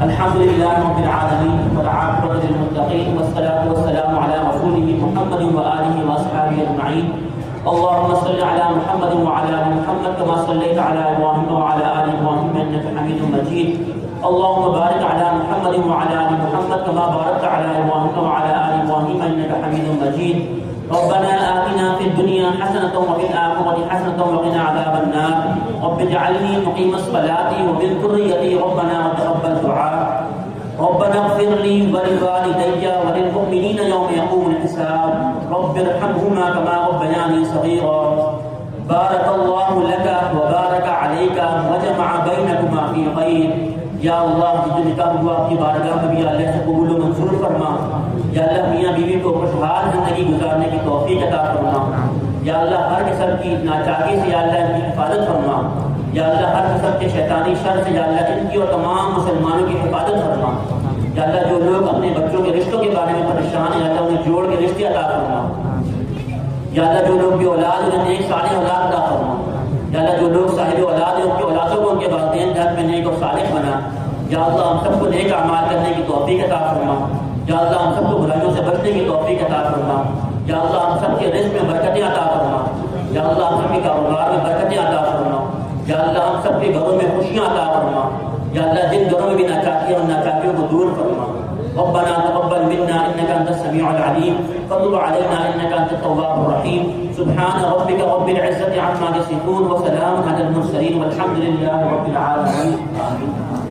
الحمد لله رب العالمين والعاقبة للمتقين والصلاة والسلام على رسوله محمد وآله وأصحابه أجمعين. اللهم صل على محمد وعلى آل محمد كما صليت على إبراهيم وعلى آل إبراهيم إنك حميد مجيد. اللهم بارك على محمد وعلى آل محمد كما باركت على إبراهيم وعلى آل إبراهيم إنك حميد مجيد. ربنا آتنا في الدنيا حسنة وفي الآخرة حسنة وقنا عذاب النار. رب اجعلني مقيم الصلاة ومن ذريتي ربنا وتقبل دعاء. ربنا اغفر لي ولوالدي وللمؤمنين يوم يقوم الحساب. رب ارحمهما كما ربياني صغيرا. بارك الله لك وبارك عليك وجمع بينكما في خير. یا اللہ جو نکاح ہوا آپ کی بارگاہ میں بھی اللہ سے قبول و منظور فرما. یا اللہ میاں بیوی کو خوشحال زندگی گزارنے کی توفیق عطا فرما. یا اللہ ہر قسم کی ناچاکی سے یا اللہ ان کی حفاظت فرما. یا اللہ ہر قسم کے شیطانی شر سے یا اللہ ان کی اور تمام مسلمانوں کی حفاظت فرما. یا اللہ جو لوگ اپنے بچوں کے رشتوں کے بارے میں پریشان ہیں یا اللہ انہیں جوڑ کے رشتے عطا فرما. یا اللہ جو لوگ بھی اولاد انہیں نیک صالح اولاد عطا فرما. یا اللہ جو لوگ صاحب اولاد ہیں ان کی اولادوں کو ان کے والدین گھر میں نیک اور صالح بنا. یا اللہ ہم سب کو نیک اعمال کرنے کی توفیق عطا فرما. یا اللہ ہم سب کو برائیوں سے بچنے کی توفیق عطا فرما. یا اللہ ہم سب کے رزق میں برکتیں عطا فرما. یا اللہ ہم سب کے کاروبار میں برکتیں عطا فرما. یا اللہ ہم سب کے گھروں میں خوشیاں عطا فرما. یا اللہ جن گھروں میں بھی ناچاکیاں اور ناچاکیوں کو دور فرما. ربنا تقبل منا انك انت السميع العليم وتب علينا انك انت التواب الرحيم. سبحان ربك رب العزة عما يصفون وسلام على المرسلين والحمد لله رب العالمين. آمين.